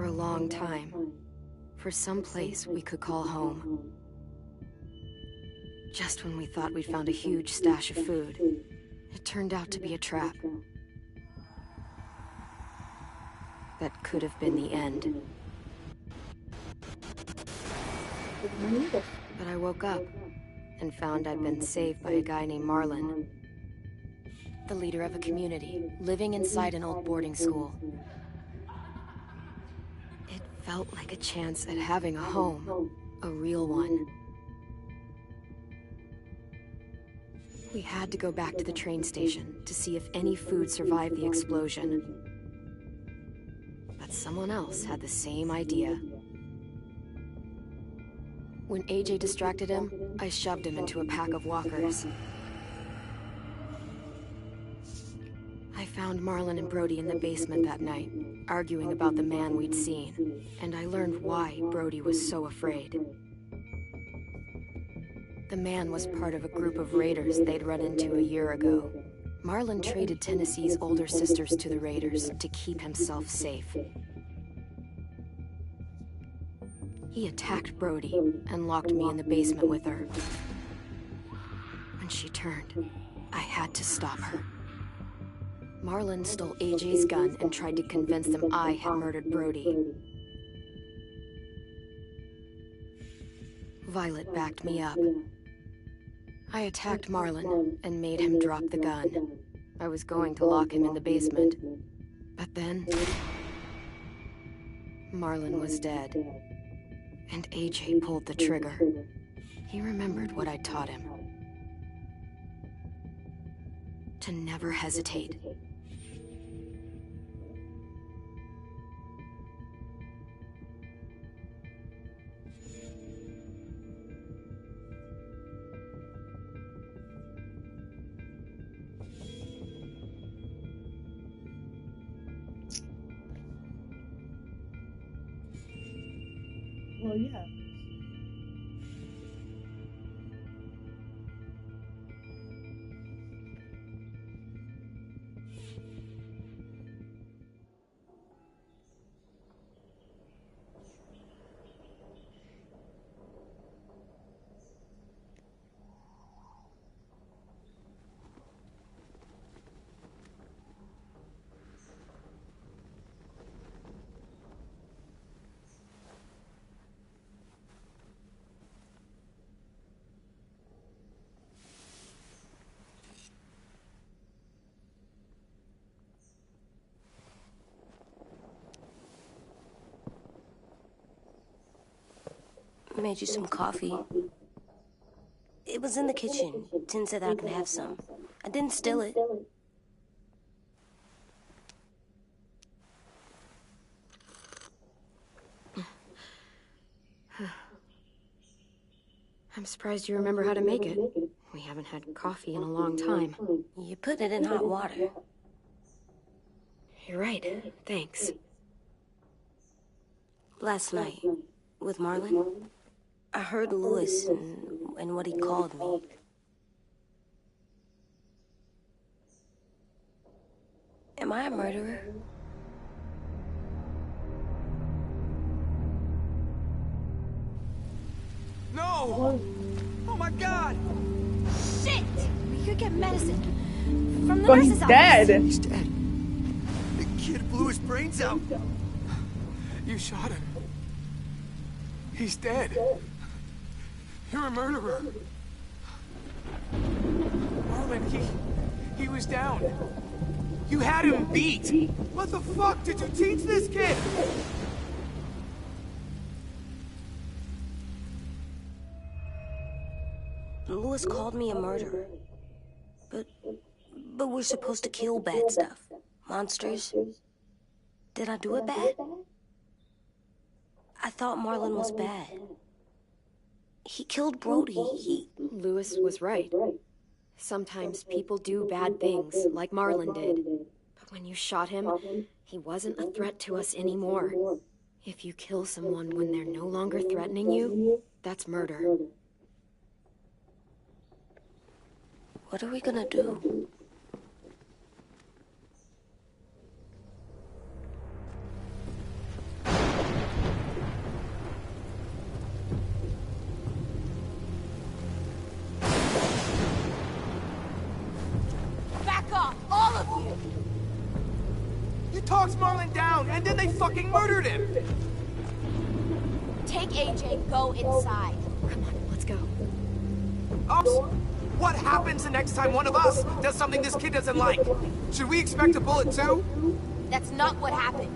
for a long time. For some place we could call home. Just when we thought we'd found a huge stash of food, it turned out to be a trap. That could have been the end. But I woke up and found I'd been saved by a guy named Marlon. The leader of a community, living inside an old boarding school. It felt like a chance at having a home, a real one. We had to go back to the train station to see if any food survived the explosion. But someone else had the same idea. When AJ distracted him, I shoved him into a pack of walkers. I found Marlon and Brody in the basement that night, arguing about the man we'd seen, and I learned why Brody was so afraid. The man was part of a group of raiders they'd run into a year ago. Marlon traded Tennessee's older sisters to the raiders to keep himself safe. He attacked Brody and locked me in the basement with her. When she turned, I had to stop her. Marlon stole AJ's gun and tried to convince them I had murdered Brody. Violet backed me up. I attacked Marlon and made him drop the gun. I was going to lock him in the basement. But then... Marlon was dead. And AJ pulled the trigger. He remembered what I taught him. To never hesitate. Well, yeah. Made you some coffee. It was in the kitchen. Tin said I could have some. I didn't steal it. I'm surprised you remember how to make it. We haven't had coffee in a long time. You put it in hot water. You're right. Thanks. Last night, with Marlon, I heard Lewis and what he called me. Am I a murderer? No! Oh my God! Shit! We could get medicine from the Well, nurse's he's office. dead. He's dead. The kid blew his brains out. You shot him. He's dead. You're a murderer. Marlon, he was down. You had him beat. What the fuck did you teach this kid? Lewis called me a murderer. But we're supposed to kill bad stuff. Monsters. Did I do it bad? I thought Marlon was bad. He killed Brody. Lewis was right. Sometimes people do bad things, like Marlon did. But when you shot him, he wasn't a threat to us anymore. If you kill someone when they're no longer threatening you, that's murder. What are we gonna do? walks Marlon down, and then they fucking murdered him! Take AJ, go inside. Come on, let's go. Oops! What happens the next time one of us does something this kid doesn't like? Should we expect a bullet too? That's not what happened.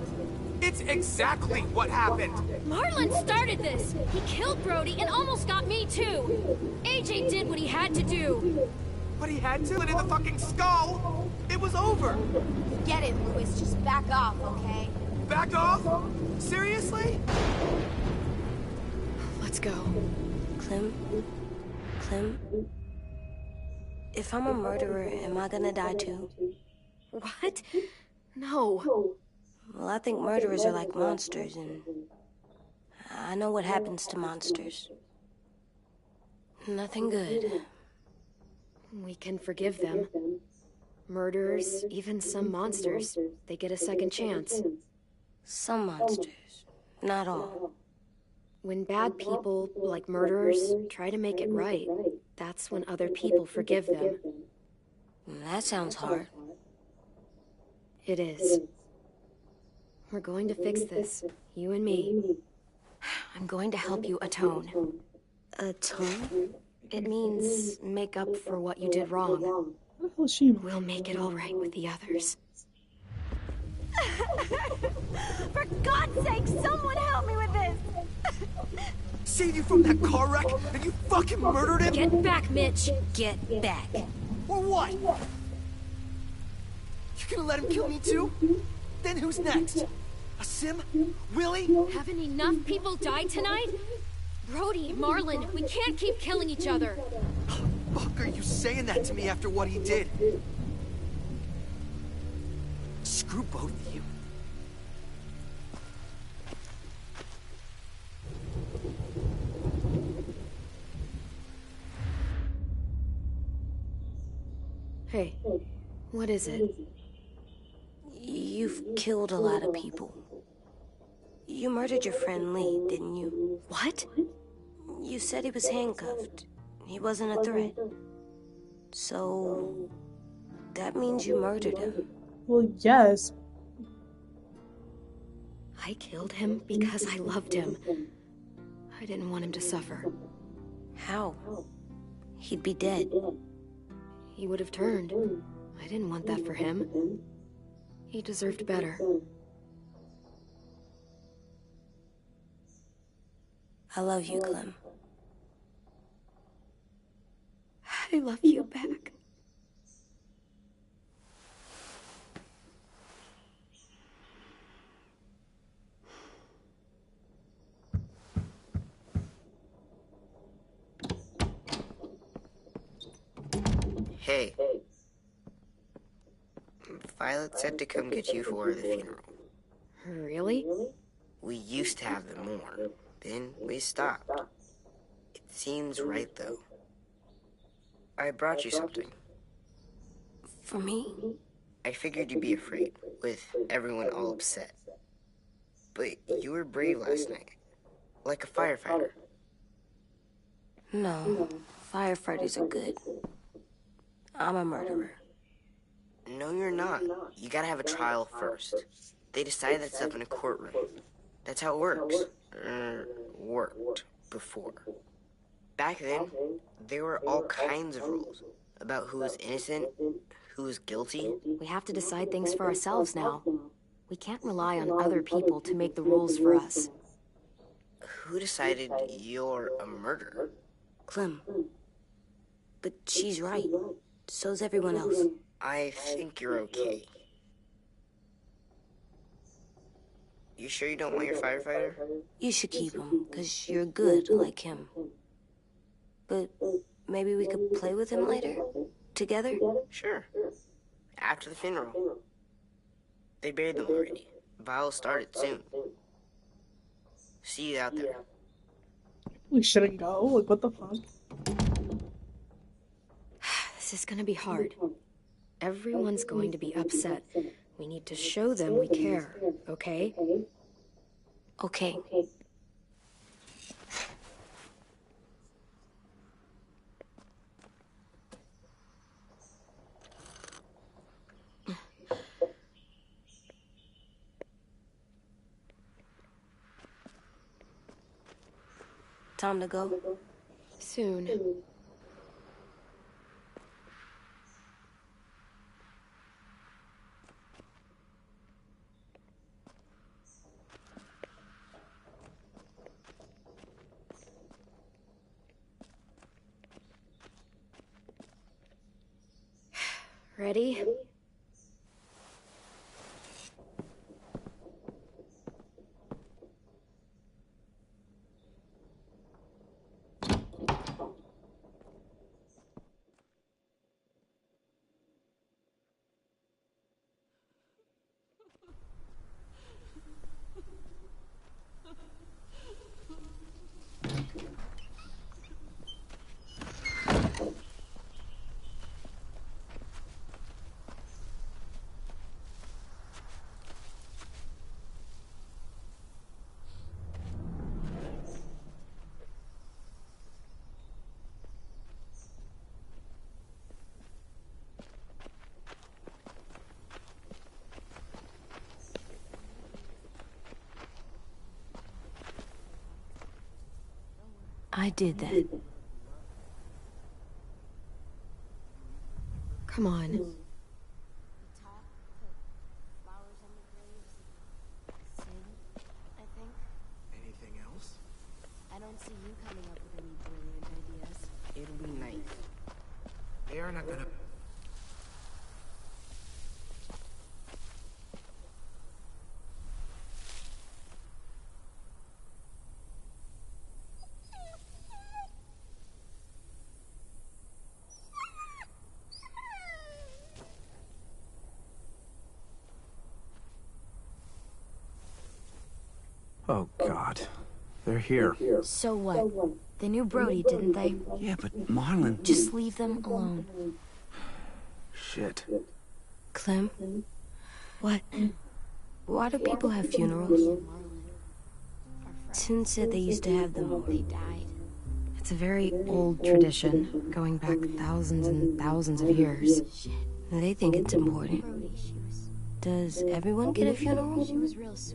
It's exactly what happened! Marlon started this! He killed Brody and almost got me too! AJ did what he had to do! But he had to, and in the fucking skull, it was over! Get it, Louis. Just back off, okay? Back off? Seriously? Let's go. Clem? If I'm a murderer, am I gonna die too? What? No. Well, I think murderers are like monsters, and I know what happens to monsters. Nothing good. We can forgive them. Murderers, even some monsters, they get a second chance. Some monsters, not all. When bad people, like murderers, try to make it right, that's when other people forgive them. That sounds hard. It is. We're going to fix this, you and me. I'm going to help you atone. Atone? It means make up for what you did wrong. What the hell is she? We'll make it all right with the others. For God's sake, someone help me with this! Saved you from that car wreck, and you fucking murdered him? Get back, Mitch! Get back. Or what? You gonna let him kill me too? Then who's next? A Sim? Willie? Haven't enough people died tonight? Brody, Marlon, we can't keep killing each other. Fuck are you saying that to me after what he did? Screw both of you. Hey, what is it? You've killed a lot of people. You murdered your friend Lee, didn't you? What? You said he was handcuffed. He wasn't a threat. So, that means you murdered him. Well, yes. I killed him because I loved him. I didn't want him to suffer. How? He'd be dead. He would have turned. I didn't want that for him. He deserved better. I love you, Clem. I love you back. Hey. Violet said to come get you for the funeral. Really? We used to have them more. Then we stopped. It seems right, though. I brought you something. For me? I figured you'd be afraid, with everyone all upset. But you were brave last night. Like a firefighter. No, firefighters are good. I'm a murderer. No, you're not. You gotta have a trial first. They decide that stuff in a courtroom. That's how it works. Worked before. Back then, there were all kinds of rules about who was innocent, who was guilty. We have to decide things for ourselves now. We can't rely on other people to make the rules for us. Who decided you're a murderer? Clem. But she's right. So's everyone else. I think you're okay. You sure you don't want your firefighter? You should keep him, 'cause you're good like him. But maybe we could play with him later? Together? Sure. After the funeral. They buried them already. Vile started soon. See you out there. We shouldn't go. Like, what the fuck? This is gonna be hard. Everyone's going to be upset. We need to show them we care, okay? Okay. Time to go? Soon. Ready? I did that. Come on. Anything else? I don't see you coming up with any brilliant ideas. It'll be nice. They are not gonna... Oh, God. They're here. So what? They knew Brody, didn't they? Yeah, but Marlon... Just leave them alone. Shit. Clem? What? Why do people have funerals? Tin said they used to have them when they died. It's a very old tradition, going back thousands and thousands of years. They think it's important. Does everyone get a funeral?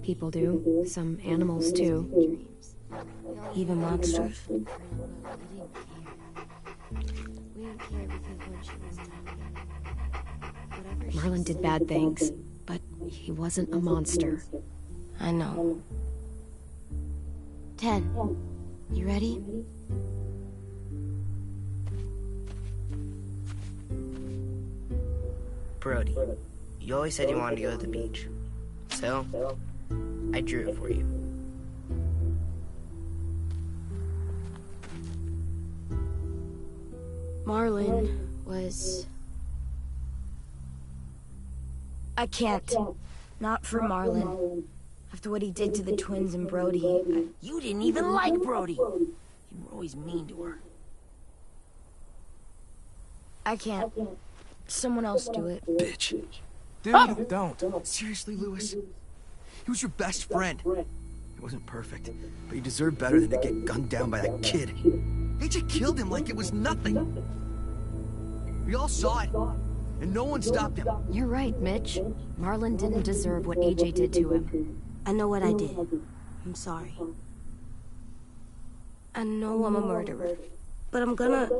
People do. Some animals, too. Even monsters? Marlon did bad things, but he wasn't a monster. I know. 10. You ready? Brody, you always said you wanted to go to the beach. So, I drew it for you. Marlon was... I can't. Not for Marlon. After what he did to the twins and Brody. You didn't even like Brody. You were always mean to her. I can't. Someone else do it. Bitch. Dude, don't. Seriously, Lewis? He was your best friend. He wasn't perfect, but you deserve better than to get gunned down by that kid. AJ killed him like it was nothing. We all saw it, and no one stopped him. You're right, Mitch. Marlon didn't deserve what AJ did to him. I know what I did. I'm sorry. I know I'm a murderer. But I'm gonna,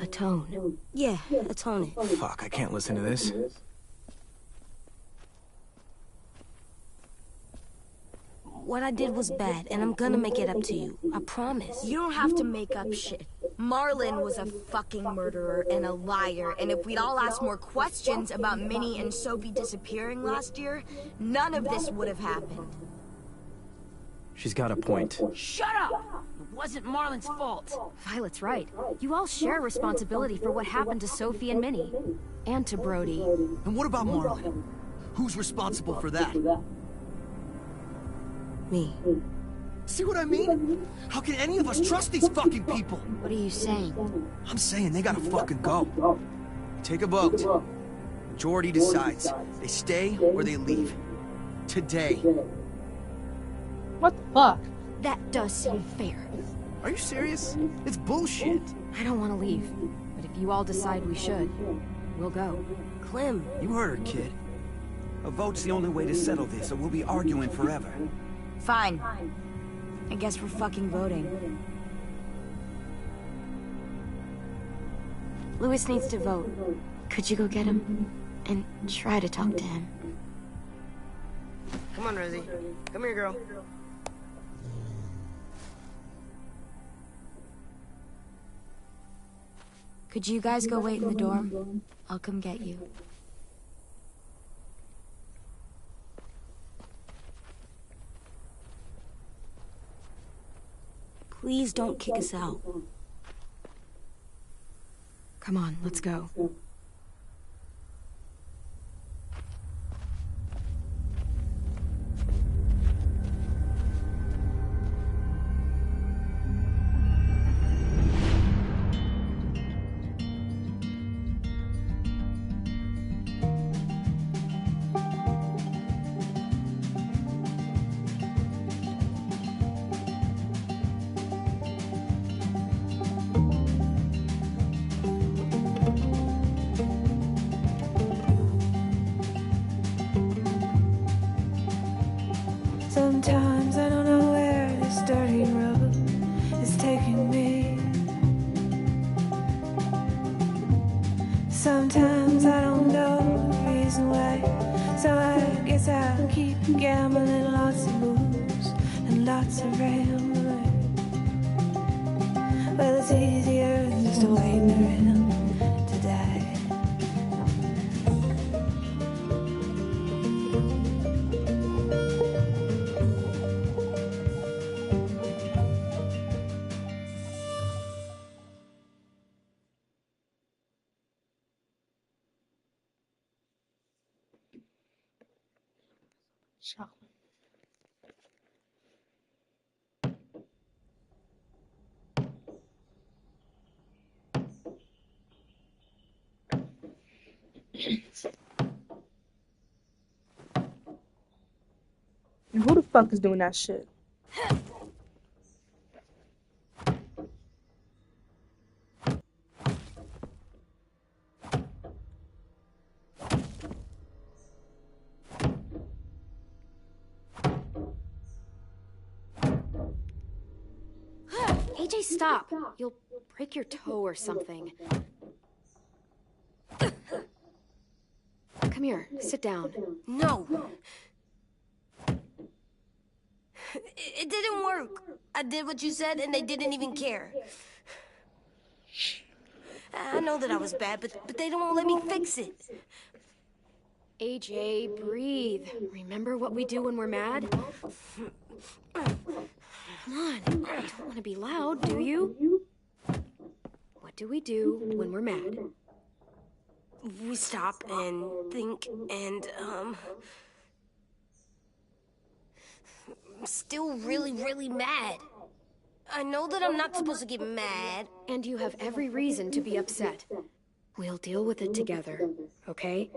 Atone. yeah, atone it. Fuck, I can't listen to this. What I did was bad, and I'm gonna make it up to you. I promise. You don't have to make up shit. Marlon was a fucking murderer and a liar, and if we'd all asked more questions about Minnie and Sophie disappearing last year, none of this would have happened. She's got a point. Shut up! It wasn't Marlon's fault. Violet's right. You all share responsibility for what happened to Sophie and Minnie. And to Brody. And what about Marlon? Who's responsible for that? Me. See what I mean? How can any of us trust these fucking people? What are you saying? I'm saying they gotta fucking go. Take a vote. Majority decides. They stay or they leave. Today. What the fuck? That does seem fair. Are you serious? It's bullshit. I don't want to leave. But if you all decide we should, we'll go. Clem. You heard her, kid. A vote's the only way to settle this, or we'll be arguing forever. Fine. I guess we're fucking voting. Louis needs to vote. Could you go get him? And try to talk to him. Come on, Rosie. Come here, girl. Could you guys go wait in the dorm? I'll come get you. Please don't kick us out. Come on, let's go. Sometimes I don't know where this dirty road is taking me. Sometimes I don't know the reason why, so I guess I'll keep gambling. Lots of moves and lots of rambling. Well, it's easier than just waiting around to die. Chocolate. And who the fuck is doing that shit? AJ, stop. You'll break your toe or something. Come here, sit down. No! It didn't work. I did what you said and they didn't even care. I know that I was bad, but they don't let me fix it. AJ, breathe. Remember what we do when we're mad? Come on, you don't want to be loud, do you? What do we do when we're mad? We stop and think and, I'm still really, really mad. I know that I'm not supposed to get mad. And you have every reason to be upset. We'll deal with it together, okay?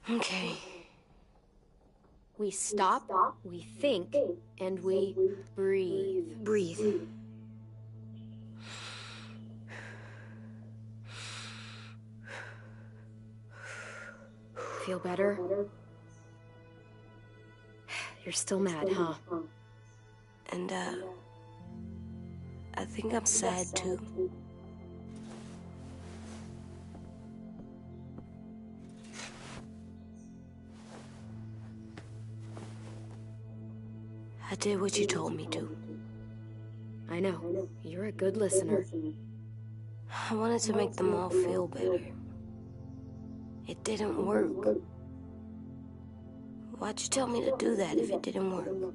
Okay. We stop, we think, and we breathe. Breathe. Feel better? You're still mad, huh? And, I think I'm sad, too. I did what you told me to. I know. You're a good listener. I wanted to make them all feel better. It didn't work. Why'd you tell me to do that if it didn't work?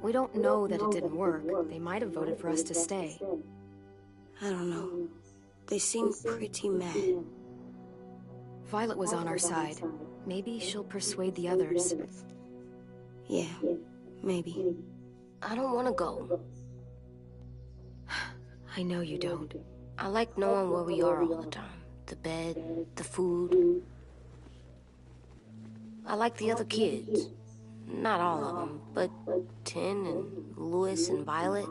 We don't know that it didn't work. They might have voted for us to stay. I don't know. They seemed pretty mad. Violet was on our side. Maybe she'll persuade the others. Yeah, maybe. I don't want to go. I know you don't. I like knowing where we are all the time. The bed, the food. I like the other kids. Not all of them, but Tin and Louis and Violet.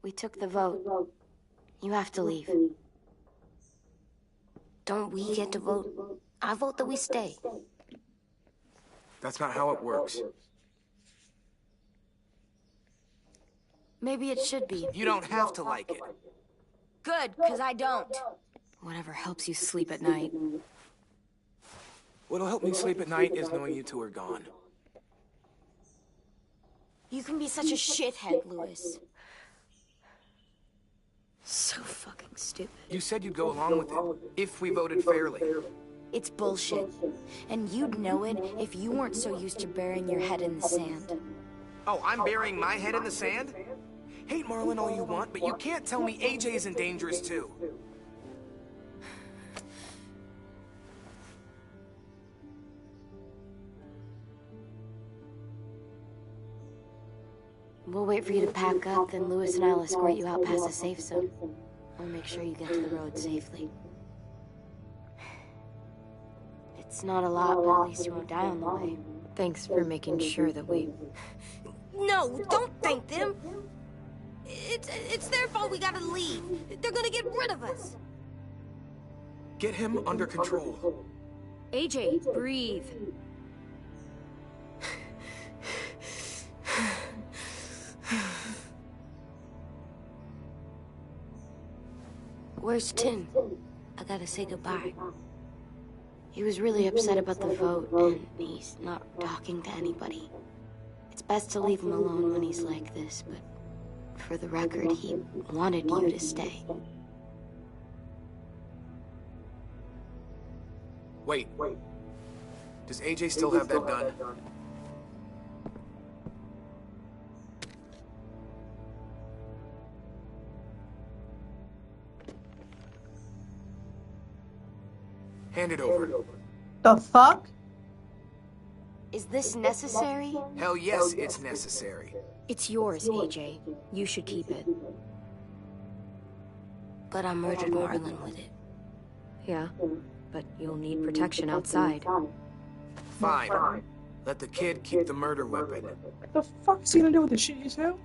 We took the vote. You have to leave. Don't we get to vote? I vote that we stay. That's not how it works. Maybe it should be. You don't have to like it. Good, because I don't. Whatever helps you sleep at night. What'll help me sleep at night is knowing you two are gone. You can be such a shithead, Louis. So fucking stupid. You said you'd go along with it, if we voted fairly. It's bullshit. And you'd know it if you weren't so used to burying your head in the sand. Oh, I'm burying my head in the sand? Hate Marlon all you want, but you can't tell me AJ isn't dangerous too. We'll wait for you to pack up, then Louis and I'll escort you out past the safe zone. We'll make sure you get to the road safely. It's not a lot, but at least you won't die on the way. Thanks for making sure that we... No, don't thank them. It's their fault we gotta leave. They're gonna get rid of us. Get him under control. AJ, breathe. Where's Tin? I gotta say goodbye. He was really upset about the vote, and he's not talking to anybody. It's best to leave him alone when he's like this, but for the record, he wanted you to stay. Wait. Does AJ still have that gun? Hand it over. The fuck? Is this necessary? Hell yes, it's necessary. It's yours, AJ. You should keep it. But I murdered Marlon with it. Yeah, but you'll need protection outside. Fine. Let the kid keep the murder weapon. What the fuck is he gonna do with the shit you know?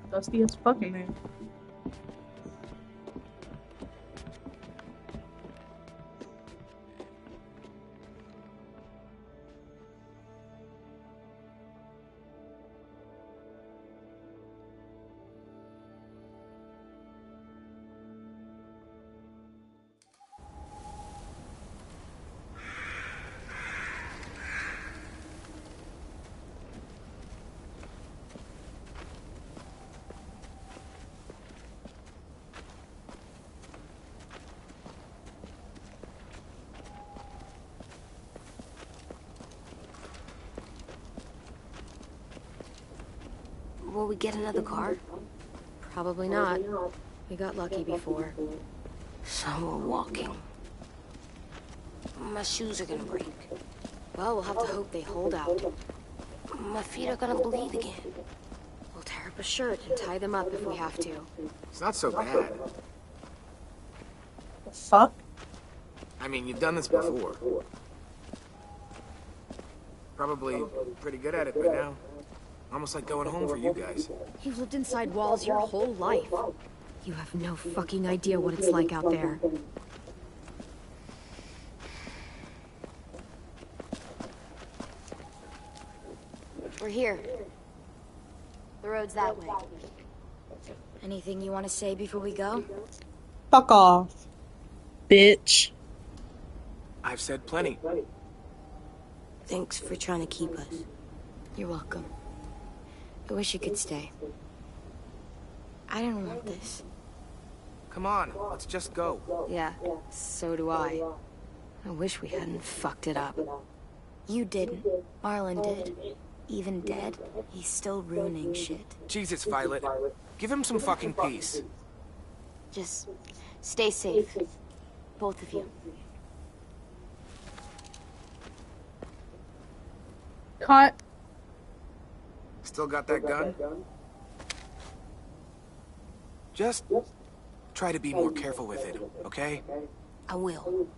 Dusty as fucking man. Will we get another car? Probably not. We got lucky before. So we're walking. My shoes are gonna break. Well, we'll have to hope they hold out. My feet are gonna bleed again. We'll tear up a shirt and tie them up if we have to. It's not so bad. The fuck? I mean, you've done this before. Probably pretty good at it by now. Almost like going home for you guys. You've lived inside walls your whole life. You have no fucking idea what it's like out there. We're here. The road's that way. Anything you want to say before we go? Fuck off, bitch. I've said plenty. Thanks for trying to keep us. You're welcome. I wish you could stay. I didn't want this. Come on, let's just go. Yeah, so do I. I wish we hadn't fucked it up. You didn't. Marlon did. Even dead, he's still ruining shit. Jesus, Violet. Give him some fucking peace. Just Stay safe. Both of you. Cut. Still got that gun? Just try to be more careful with it, okay? I will.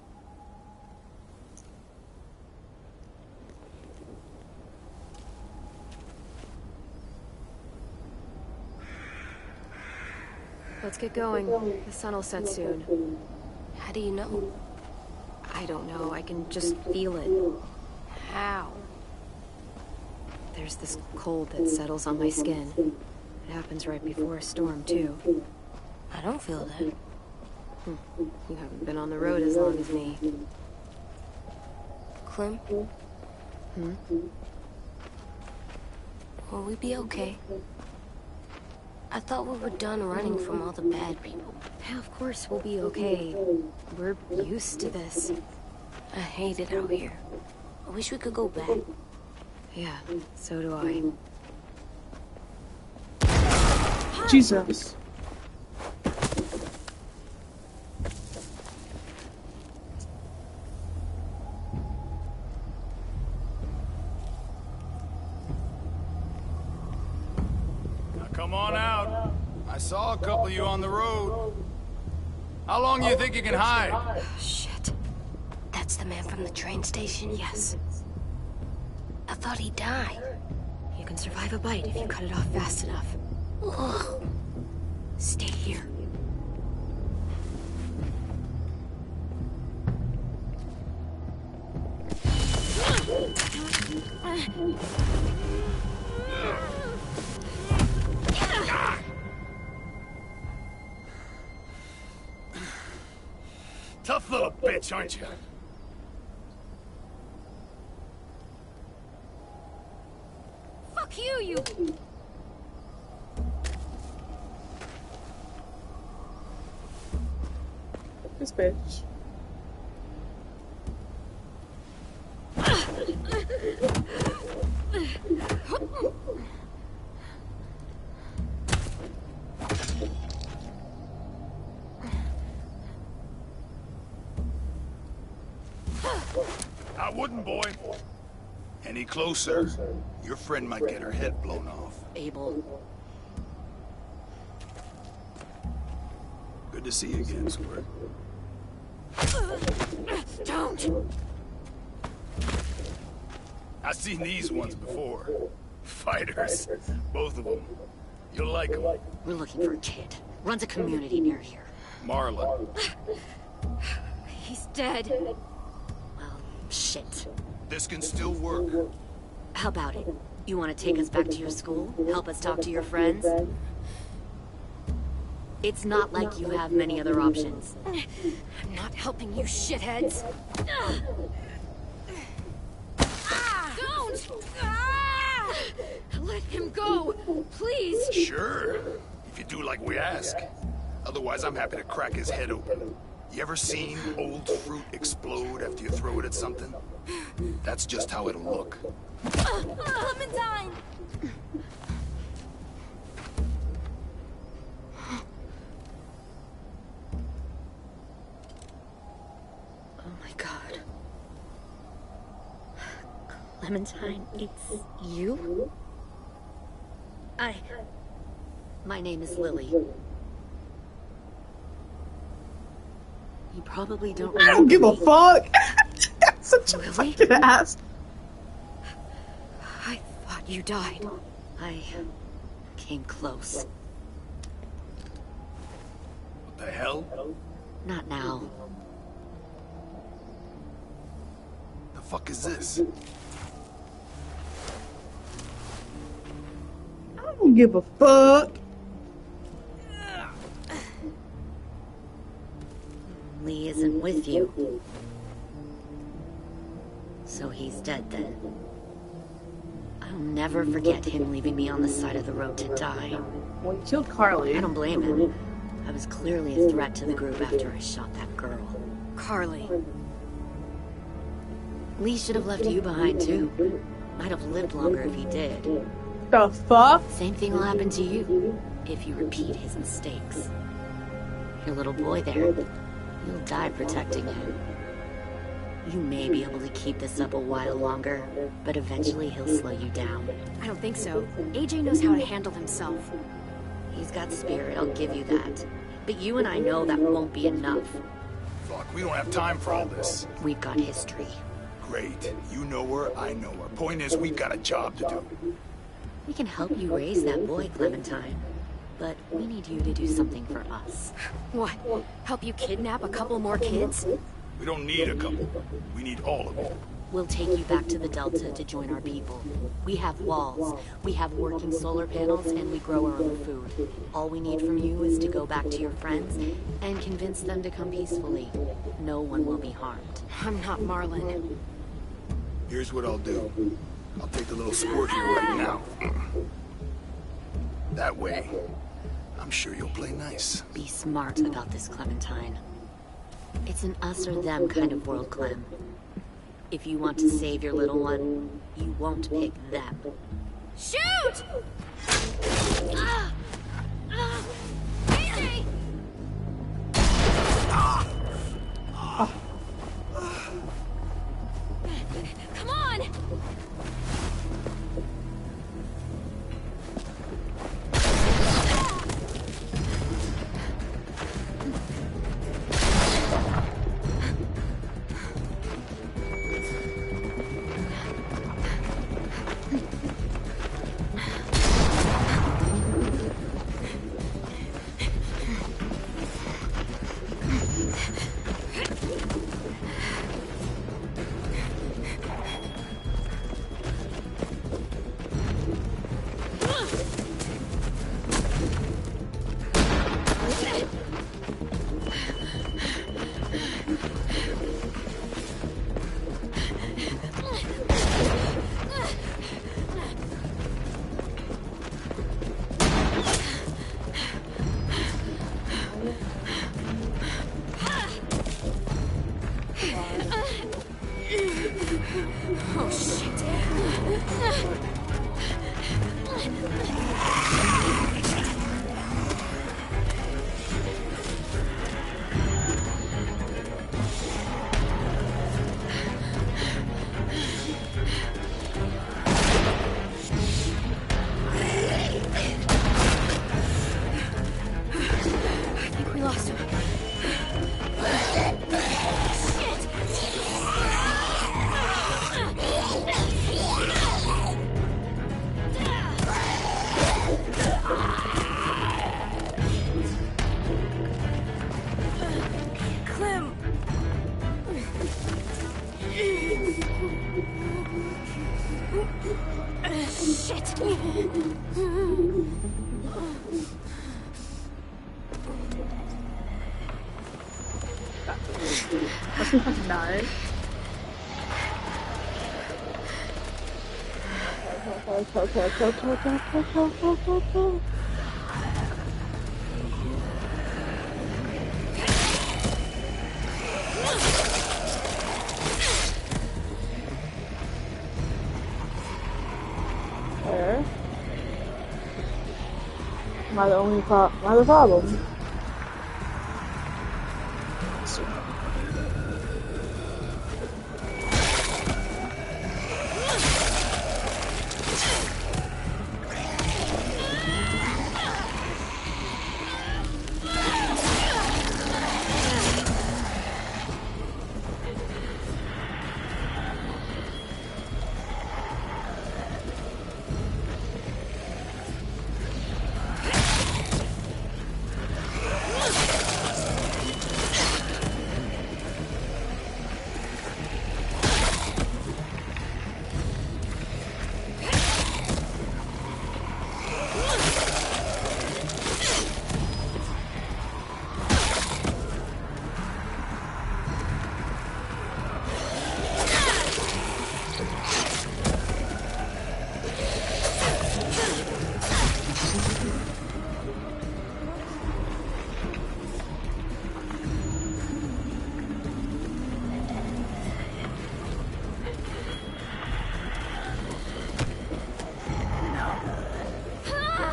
Let's get going. The sun will set soon. How do you know? I don't know. I can just feel it. How? There's this cold that settles on my skin. It happens right before a storm, too. I don't feel that. You haven't been on the road as long as me. Clem? Hmm? Will we be okay? I thought we were done running from all the bad people. Yeah, of course we'll be okay. We're used to this. I hate it out here. I wish we could go back. Yeah, so do I. Jesus. Come on out. I saw a couple of you on the road. How long do you think you can hide? Shit. That's the man from the train station? Yes. I thought he died. You can survive a bite if you cut it off fast enough. Ugh. Stay here. Tough little bitch, aren't you? Fuck you, you... This bitch. I wouldn't, boy. Any closer, your friend might get her head blown off. Abel. Good to see you again, Squirt. Don't! I've seen these ones before. Fighters. Both of them. You'll like them. We're looking for a kid. Runs a community near here. Marlon. He's dead. Well, shit. This can still work. How about it? You want to take us back to your school? Help us talk to your friends? It's not like you have many other options. I'm not helping you shitheads. Don't! Let him go, please. Sure. If you do like we ask. Otherwise, I'm happy to crack his head open. You ever seen old fruit explode after you throw it at something? That's just how it'll look. Clementine! Oh my god. Clementine, it's you? My name is Lily. You probably don't remember I don't give a fuck. That's such a Really? fucking ass. I thought you died. I came close. What the hell? Not now. The fuck is this? I don't give a fuck. Lee isn't with you. So he's dead then. I'll never forget him leaving me on the side of the road to die. Well, he killed Carly. I don't blame him. I was clearly a threat to the group after I shot that girl. Carly. Lee should have left you behind too. Might have lived longer if he did. The fuck? Same thing will happen to you if you repeat his mistakes. Your little boy there. You'll die protecting him. You may be able to keep this up a while longer, but eventually he'll slow you down. I don't think so. AJ knows how to handle himself. He's got spirit, I'll give you that. But you and I know that won't be enough. Fuck, we don't have time for all this. We've got history. Great. You know her, I know her. Point is, we've got a job to do. We can help you raise that boy, Clementine. But we need you to do something for us. What? Help you kidnap a couple more kids? We don't need a couple. We need all of you. We'll take you back to the Delta to join our people. We have walls, we have working solar panels, and we grow our own food. All we need from you is to go back to your friends and convince them to come peacefully. No one will be harmed. I'm not Marlon. Here's what I'll do. I'll take the little sport here right now. That way, I'm sure you'll play nice. Be smart about this, Clementine. It's an us or them kind of world, Clem. If you want to save your little one, you won't pick them. Shoot! AJ! Come on! Oh, shit. I think we lost him. Clem. Shit. Lass mich mal knallen. Okay. Am I the only problem?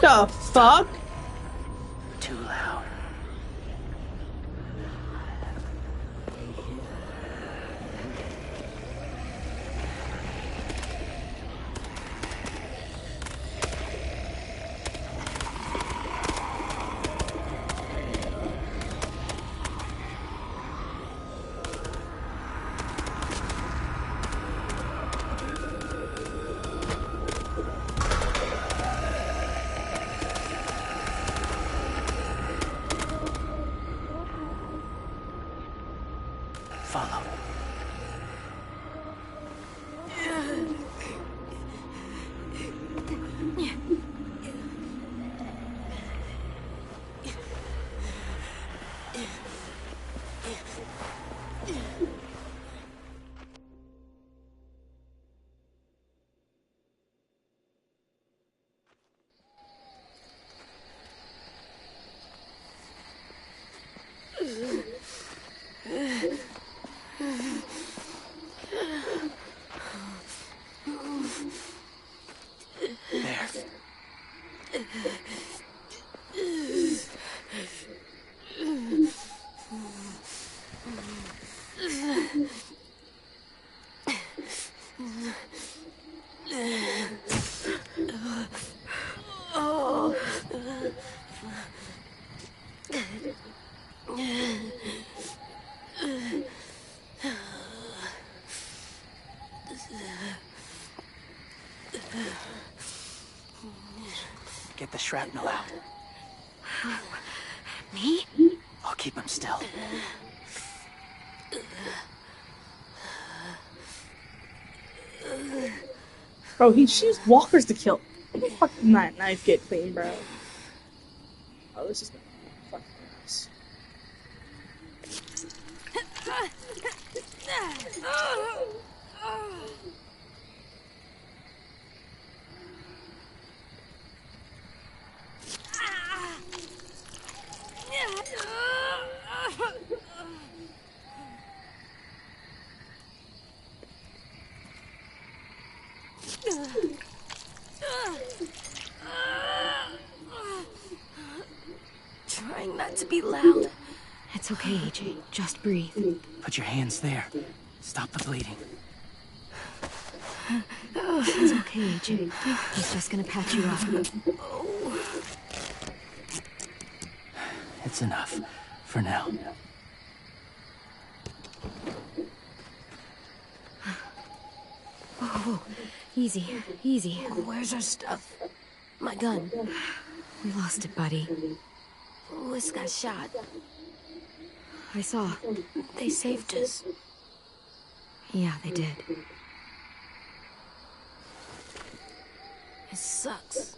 The fuck? Too loud. Get the shrapnel out. Me? I'll keep him still. Bro, he shoots walkers to kill. What the fuck did that knife get clean, bro? Oh, this is gonna be fucking gross. Trying not to be loud. It's okay, AJ. Just breathe. Put your hands there. Stop the bleeding. It's okay, AJ. He's just gonna patch you up. It's enough. For now. Oh, easy, easy. Where's our stuff? My gun. We lost it, buddy. Louis got shot. I saw. They saved us. Yeah, they did. It sucks.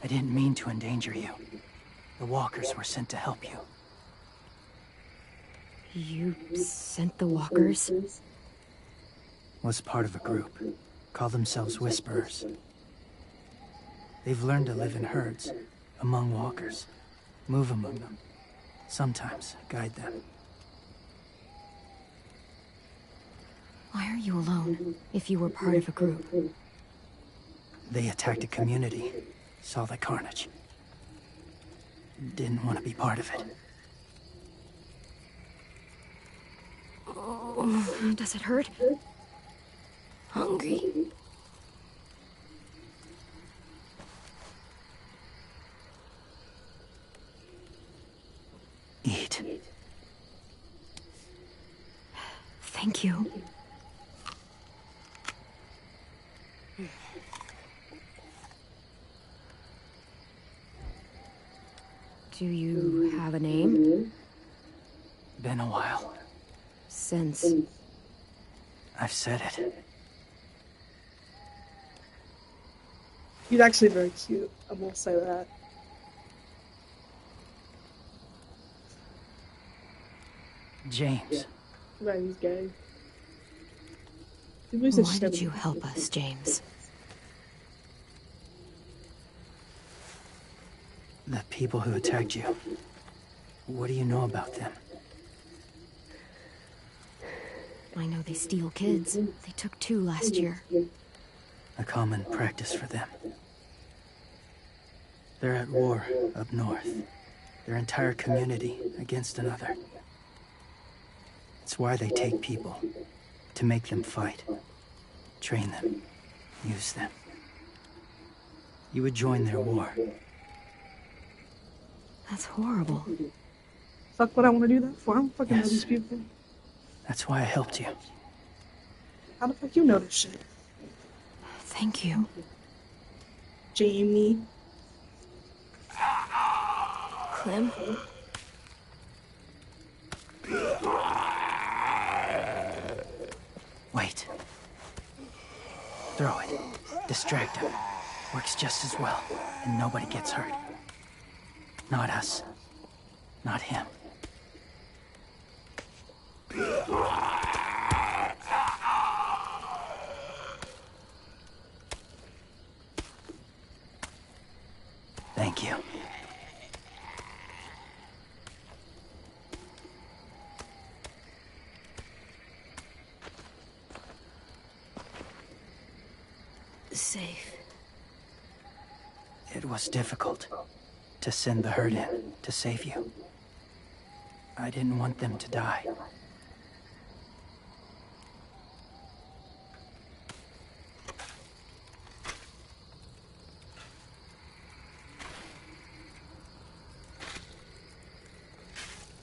I didn't mean to endanger you. The walkers were sent to help you. You sent the walkers? Was part of a group. Call themselves Whisperers. They've learned to live in herds, among walkers. Move among them. Sometimes guide them. Why are you alone, if you were part of a group? They attacked a community. Saw the carnage. Didn't want to be part of it. Oh, does it hurt? Hungry. Eat. Thank you. Do you have a name? Been a while. Since? I've said it. He's actually very cute. I will say that. James. Right, he's gay. Why did you help us, James? The people who attacked you. What do you know about them? I know they steal kids. They took 2 last year. A common practice for them. They're at war up north. Their entire community against another. It's why they take people. To make them fight. Train them. Use them. You would join their war. That's horrible. Fuck, what I want to do that for? I don't fucking know Yes. these people. That's why I helped you. How the fuck you know this shit? Thank you. Jamie. Clem? Wait. Throw it. Distract him. Works just as well, and nobody gets hurt. Not us. Not him. Thank you. Safe. It was difficult to send the herd in to save you. I didn't want them to die.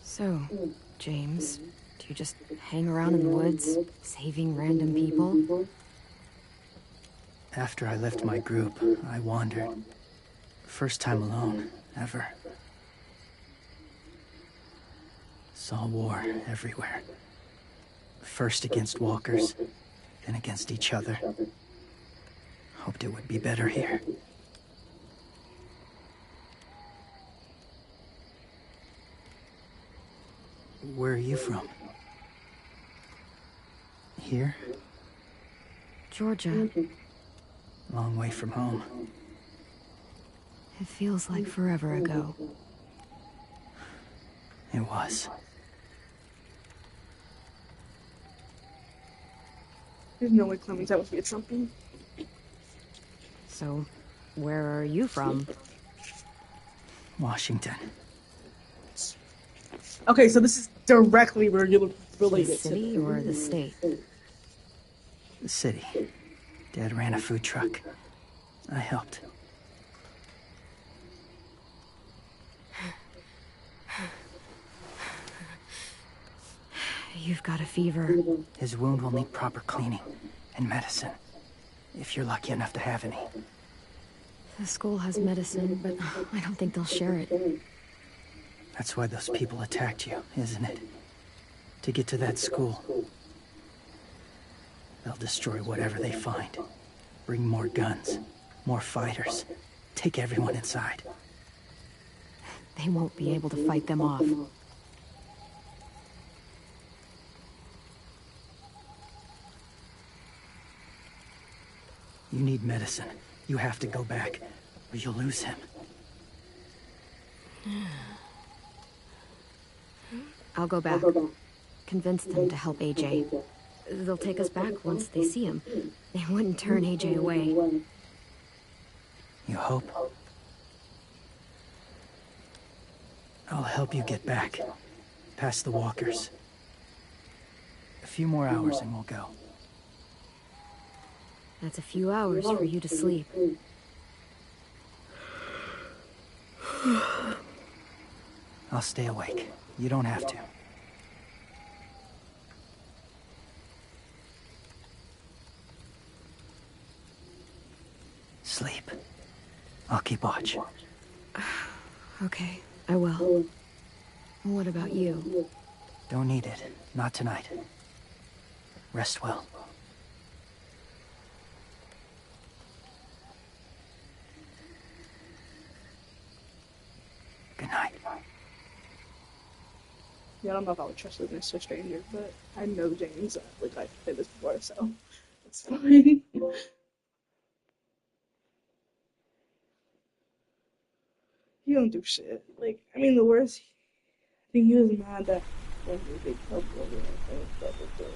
So, James, do you just hang around in the woods, saving random people? After I left my group, I wandered. First time alone, ever. Saw war everywhere. First against walkers, then against each other. Hoped it would be better here. Where are you from? Here? Georgia. Long way from home. It feels like forever ago. It was. There's no way Clementine would be at something. So, where are you from? Washington. Okay, so this is directly related The to city or the state? The city. Dad ran a food truck. I helped. You've got a fever. His wound will need proper cleaning and medicine, if you're lucky enough to have any. The school has medicine, but I don't think they'll share it. That's why those people attacked you, isn't it? To get to that school. They'll destroy whatever they find. Bring more guns, more fighters. Take everyone inside. They won't be able to fight them off. You need medicine. You have to go back, or you'll lose him. I'll go back. Convince them to help AJ. They'll take us back once they see him. They wouldn't turn AJ away. You hope? I'll help you get back. Past the walkers. A few more hours and we'll go. That's a few hours for you to sleep. I'll stay awake. You don't have to. Sleep. I'll keep watch. Okay, I will. What about you? Don't need it. Not tonight. Rest well. Good night. Yeah, I don't know if I would trust this to a stranger, but I know James. Like, I've played this before, so it's fine. He don't do shit. Like, I mean, the worst, I think he was mad that when they killed Brody, I think that was it.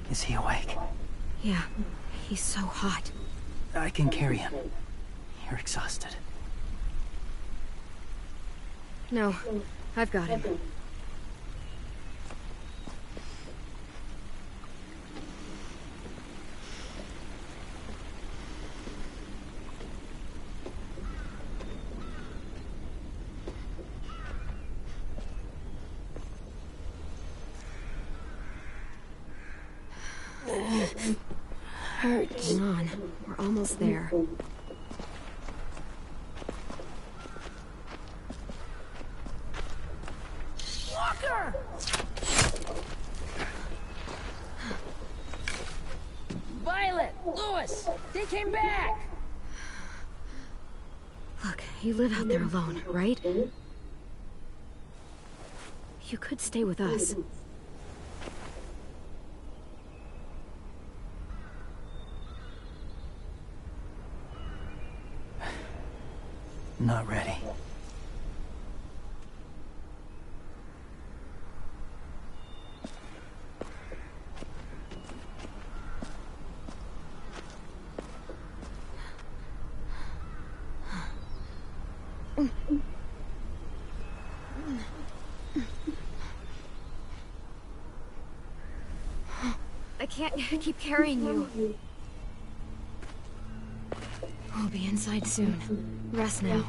Is he awake? Yeah, he's so hot. I can carry him. You're exhausted. No, I've got him. Hurts. Hold on, we're almost there. Walker! Violet! Louis! They came back! Look, you live out there alone, right? You could stay with us. Not ready. I can't keep carrying you. I'll be inside soon. Rest now.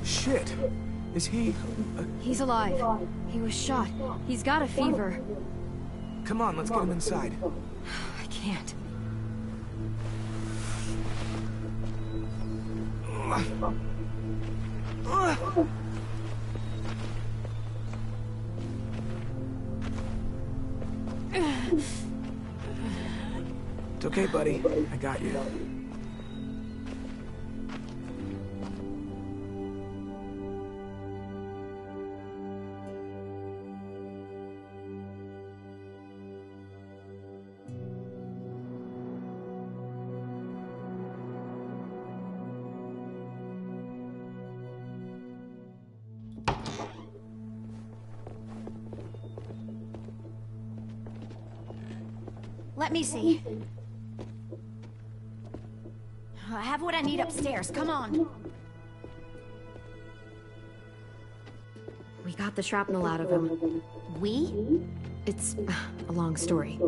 Shit. Is he... He's alive. He was shot. He's got a fever. Come on, let's get him inside. I can't. It's okay, buddy. I got you. Let me see. I have what I need upstairs. Come on. We got the shrapnel out of him. We? It's a long story.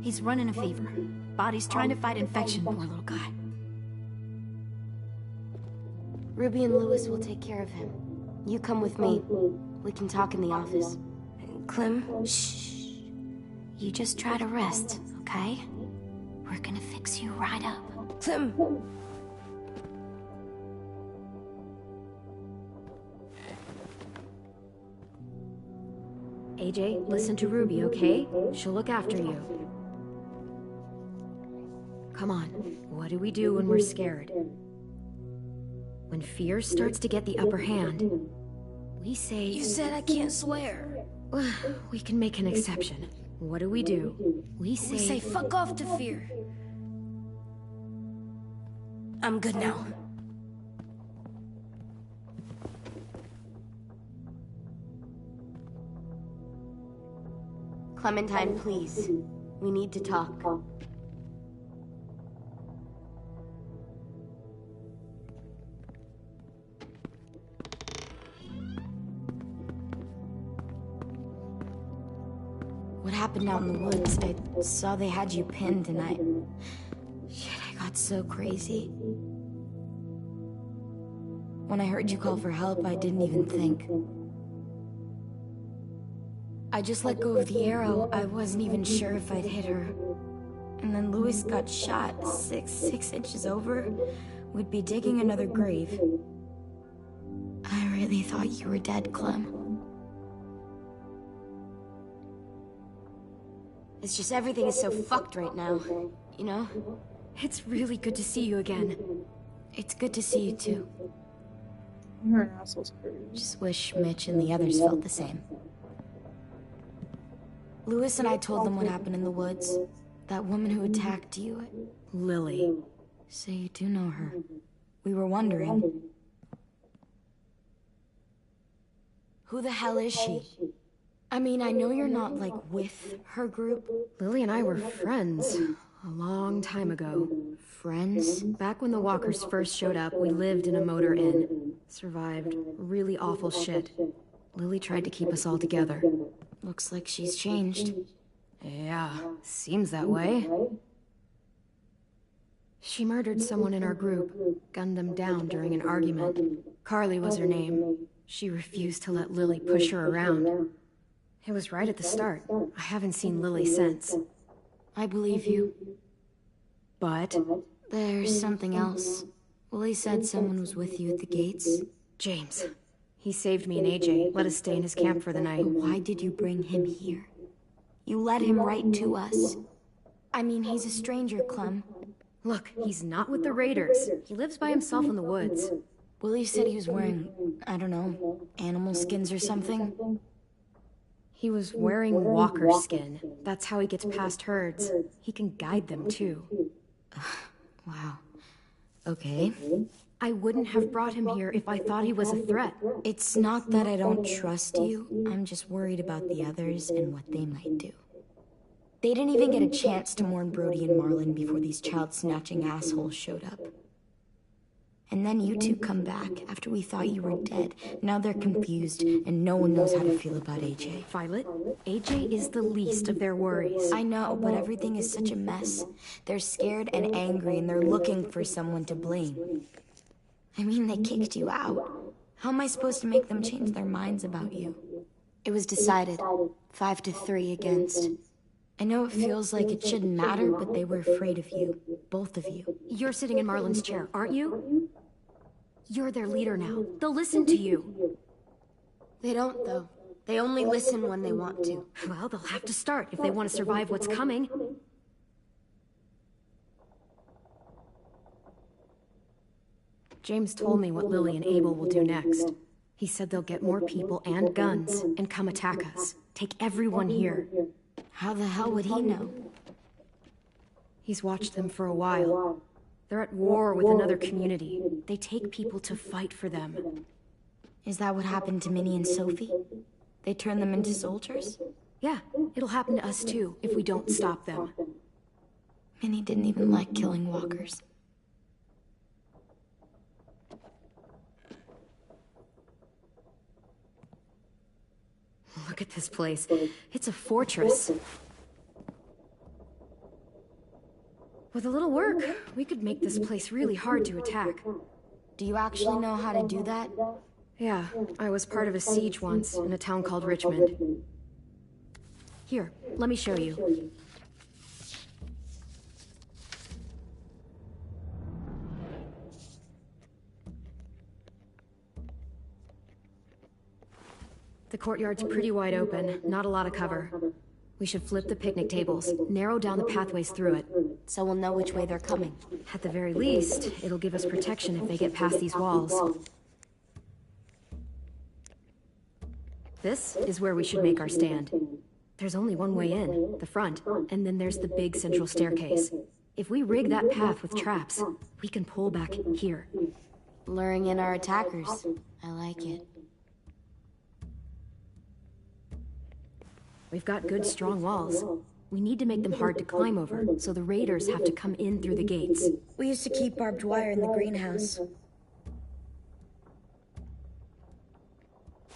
He's running a fever. Body's trying to fight infection, poor little guy. Ruby and Louis will take care of him. You come with me. We can talk in the office. Clem, shh. You just try to rest, okay? We're gonna fix you right up. Clem! AJ, listen to Ruby, okay? She'll look after you. Come on. What do we do when we're scared? When fear starts to get the upper hand, we say... You said I can't swear. We can make an exception. What do? We say fuck off to fear. I'm good now. Clementine, please. We need to talk. What happened out in the woods? I saw they had you pinned and I got so crazy. When I heard you call for help, I didn't even think. I just let go of the arrow. I wasn't even sure if I'd hit her. And then Louis got shot 6 inches over. We'd be digging another grave. I really thought you were dead, Clem. It's just everything is so fucked right now, you know? It's really good to see you again. It's good to see you too. You're an asshole, Scrooge. Just wish Mitch and the others felt the same. Louis and I told them what happened in the woods. That woman who attacked you. Lily. So you do know her. We were wondering. Who the hell is she? I mean, I know you're not, like, with her group. Lily and I were friends a long time ago. Friends? Back when the walkers first showed up, we lived in a motor inn. Survived really awful shit. Lily tried to keep us all together. Looks like she's changed. Yeah, seems that way. She murdered someone in our group, gunned them down during an argument. Carly was her name. She refused to let Lily push her around. It was right at the start. I haven't seen Lily since. I believe you. But There's something else. Willie said someone was with you at the gates. James. He saved me and AJ, let us stay in his camp for the night. Why did you bring him here? You led him right to us. I mean, he's a stranger, Clem. Look, he's not with the Raiders. He lives by himself in the woods. Willie said he was wearing, I don't know, animal skins or something. He was wearing walker skin. That's how he gets past herds. He can guide them, too. Wow. Okay. I wouldn't have brought him here if I thought he was a threat. It's not that I don't trust you. I'm just worried about the others and what they might do. They didn't even get a chance to mourn Brody and Marlon before these child-snatching assholes showed up. And then you two come back after we thought you were dead. Now they're confused, and no one knows how to feel about AJ. Violet, AJ is the least of their worries. I know, but everything is such a mess. They're scared and angry, and they're looking for someone to blame. I mean, they kicked you out. How am I supposed to make them change their minds about you? It was decided, 5-3 against. I know it feels like it shouldn't matter, but they were afraid of you. Both of you. You're sitting in Marlon's chair, aren't you? You're their leader now. They'll listen to you. They don't, though. They only listen when they want to. Well, they'll have to start if they want to survive what's coming. James told me what Lily and Abel will do next. He said they'll get more people and guns and come attack us. Take everyone here. How the hell would he know? He's watched them for a while. They're at war with another community. They take people to fight for them. Is that what happened to Minnie and Sophie? They turned them into soldiers? Yeah, it'll happen to us too, if we don't stop them. Minnie didn't even like killing walkers. Look at this place. It's a fortress. With a little work, we could make this place really hard to attack. Do you actually know how to do that? Yeah, I was part of a siege once in a town called Richmond. Here, let me show you. The courtyard's pretty wide open, not a lot of cover. We should flip the picnic tables, narrow down the pathways through it. So we'll know which way they're coming. At the very least, it'll give us protection if they get past these walls. This is where we should make our stand. There's only one way in, the front, and then there's the big central staircase. If we rig that path with traps, we can pull back here. Luring in our attackers. I like it. We've got good, strong walls. We need to make them hard to climb over, so the raiders have to come in through the gates. We used to keep barbed wire in the greenhouse.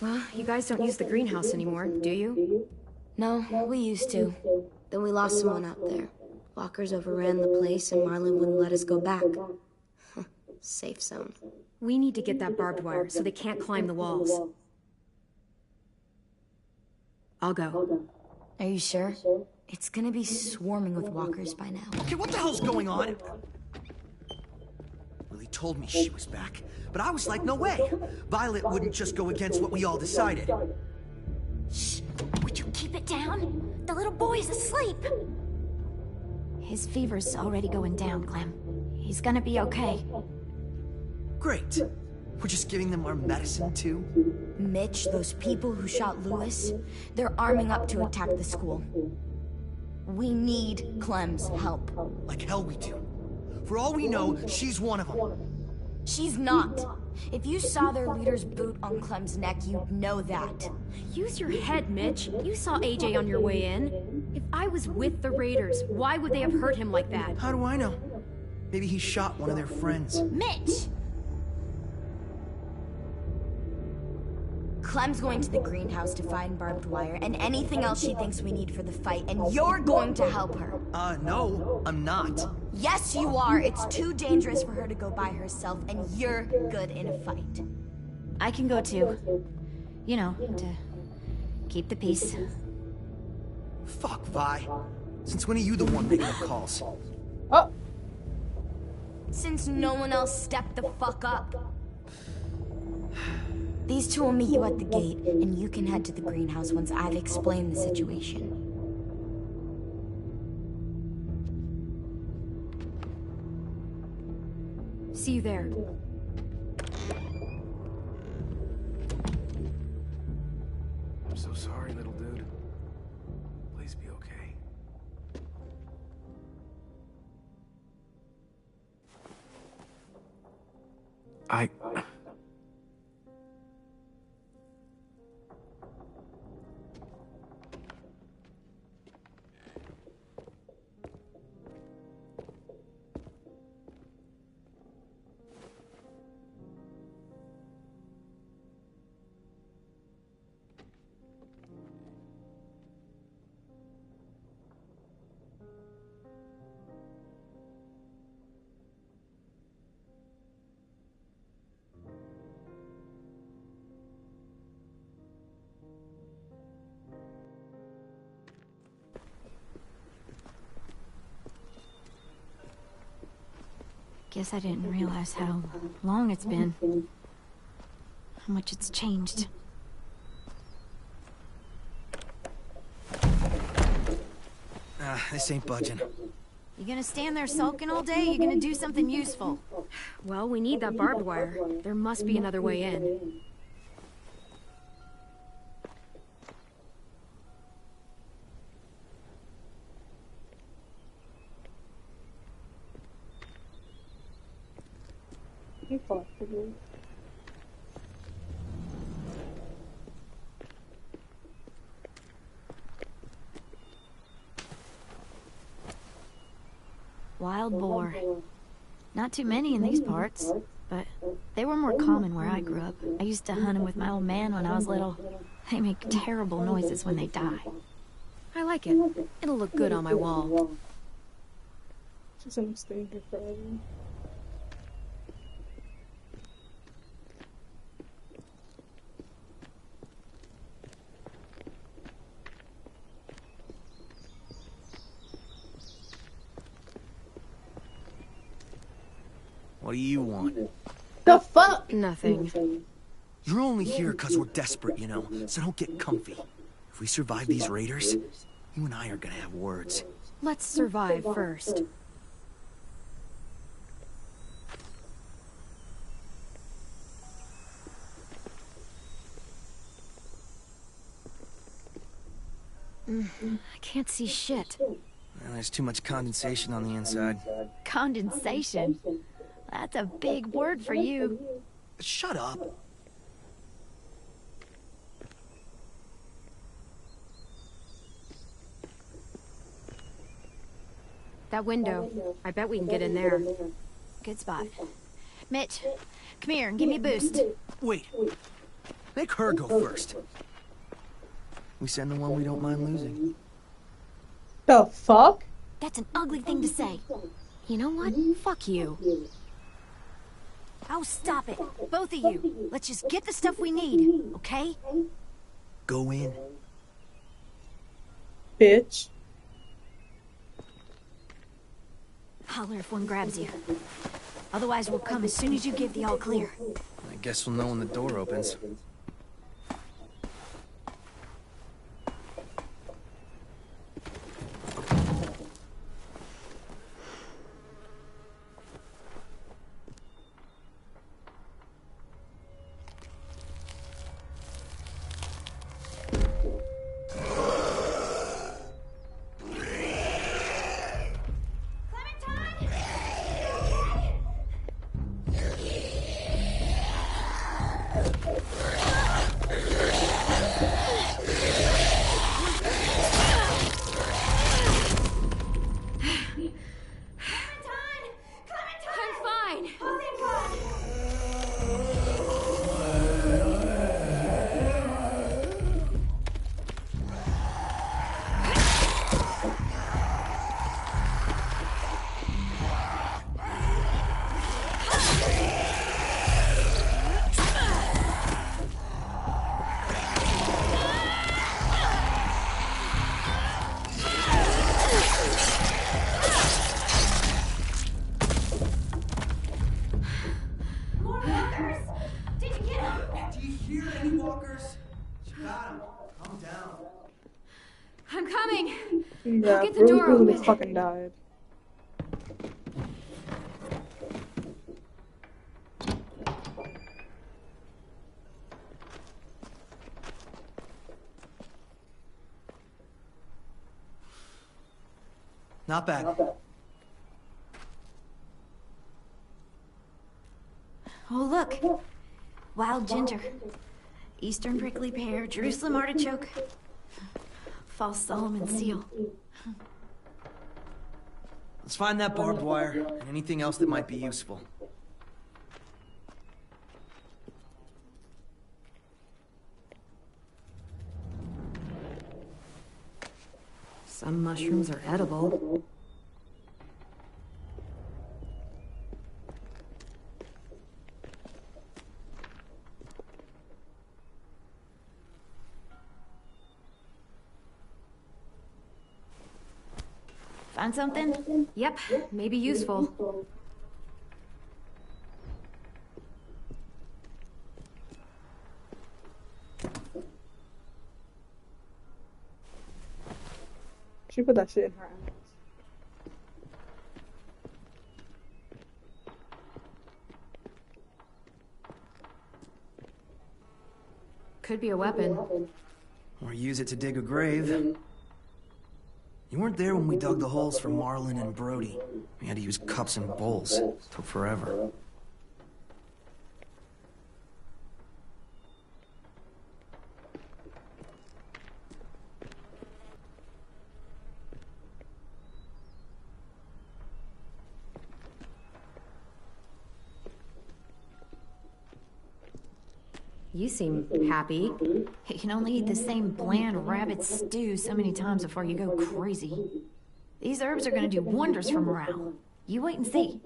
Well, you guys don't use the greenhouse anymore, do you? No, we used to. Then we lost someone out there. Walkers overran the place and Marlon wouldn't let us go back. Safe zone. We need to get that barbed wire so they can't climb the walls. I'll go. Are you sure? It's gonna be swarming with walkers by now. Okay, what the hell's going on? Lily told me she was back, but I was like, no way. Violet wouldn't just go against what we all decided. Shh! Would you keep it down? The little boy's asleep! His fever's already going down, Clem. He's gonna be okay. Great. We're just giving them our medicine, too? Mitch, those people who shot Lewis, they're arming up to attack the school. We need Clem's help. Like hell we do. For all we know, she's one of them. She's not. If you saw their leader's boot on Clem's neck, you'd know that. Use your head, Mitch. You saw AJ on your way in. If I was with the raiders, why would they have hurt him like that? How do I know? Maybe he shot one of their friends. Mitch! Clem's going to the greenhouse to find barbed wire and anything else she thinks we need for the fight, and you're going to help her. No, I'm not. Yes, you are. It's too dangerous for her to go by herself, and you're good in a fight. I can go too. You know, to keep the peace. Fuck, Vi. Since when are you the one making the calls? Oh. Since no one else stepped the fuck up. These two will meet you at the gate, and you can head to the greenhouse once I've explained the situation. See you there. I'm so sorry, little dude. Please be okay. Guess I didn't realize how long it's been. How much it's changed. This ain't budging. You gonna stand there sulking all day? You gonna do something useful? Well, we need that barbed wire. There must be another way in. Impossible. Wild boar. Not too many in these parts, but they were more common where I grew up. I used to hunt them with my old man when I was little. They make terrible noises when they die. I like it. It'll look good on my wall. Just I'm staying here forever. What do you want? The fuck? Nothing. You're only here because we're desperate, you know, so don't get comfy. If we survive these raiders, you and I are gonna have words. Let's survive first. I can't see shit. Well, there's too much condensation on the inside. Condensation? That's a big word for you. Shut up. That window. I bet we can get in there. Good spot. Mitch, come here and give me a boost. Wait. Make her go first. We send the one we don't mind losing. The fuck? That's an ugly thing to say. You know what? Fuck you. Oh, stop it. Both of you. Let's just get the stuff we need, okay? Go in. Bitch. Holler if one grabs you. Otherwise, we'll come as soon as you give the all clear. I guess we'll know when the door opens. Yeah, get the door Brody open. fucking died. Not bad. Oh, look. Wild ginger. Eastern prickly pear, Jerusalem artichoke. False Solomon seal. Let's find that barbed wire and anything else that might be useful. Some mushrooms are edible. Find something? Yep, maybe useful. She put that shit in her ass. Could be a weapon. Or use it to dig a grave. You weren't there when we dug the holes for Marlin and Brody. We had to use cups and bowls. Took forever. You seem happy. You can only eat the same bland rabbit stew so many times before you go crazy. These herbs are gonna do wonders for morale. You wait and see.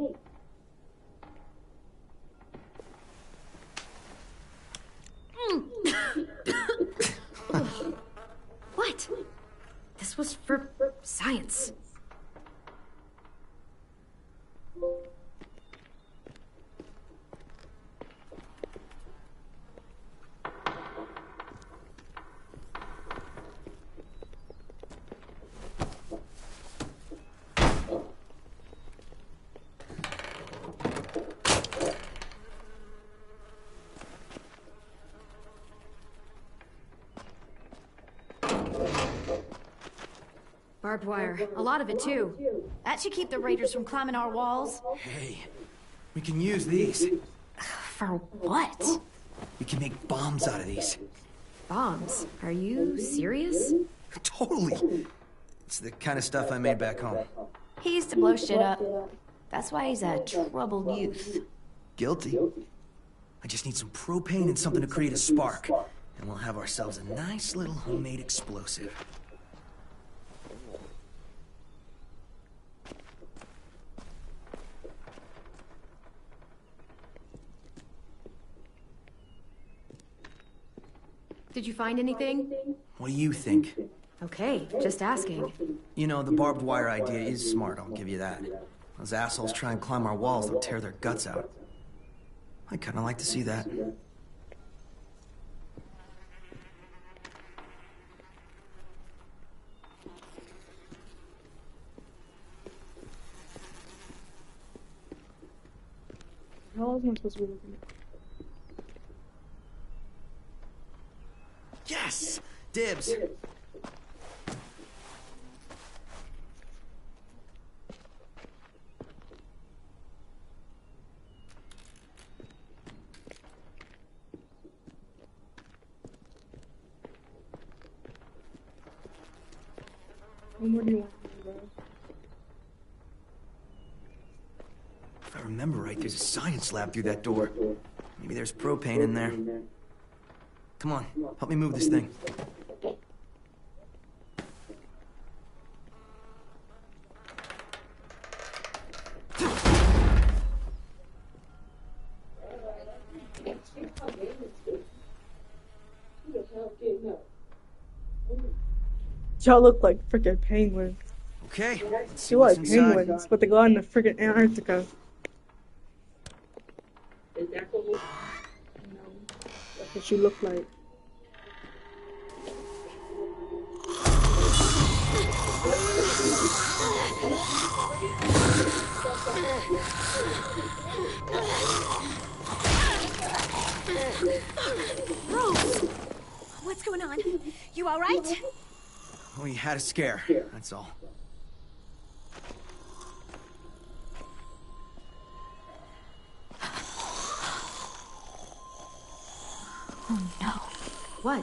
What? This was for science. Barbed wire. A lot of it, too. That should keep the raiders from climbing our walls. Hey, we can use these. For what? We can make bombs out of these. Bombs? Are you serious? Totally. It's the kind of stuff I made back home. He used to blow shit up. That's why he's a troubled youth. Guilty. I just need some propane and something to create a spark. And we'll have ourselves a nice little homemade explosive. Did you find anything? What do you think? Okay, just asking. You know, the barbed wire idea is smart, I'll give you that. Those assholes try and climb our walls, they'll tear their guts out. I'd kinda like to see that. How else am I supposed to be looking at? Yes! Dibs! What more do you want from me, bro? If I remember right, there's a science lab through that door. Maybe there's propane in there. Come on, help me move this thing. Y'all look like freaking penguins. Okay, let's see You like what's inside. penguins, but they go out in the freaking Antarctica. Is that what no, that's what you look like. Rose! What's going on? You alright? We had a scare, that's all. Oh no. What?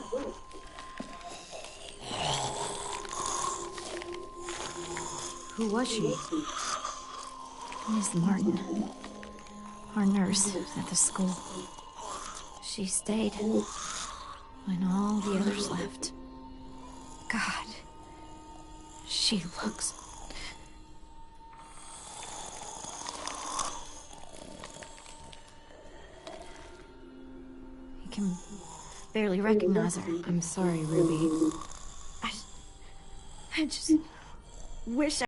Who was she? Miss Martin. Our nurse at the school. She stayed when all the others left. God. She looks... I can barely recognize her. I'm sorry, Ruby. I just wish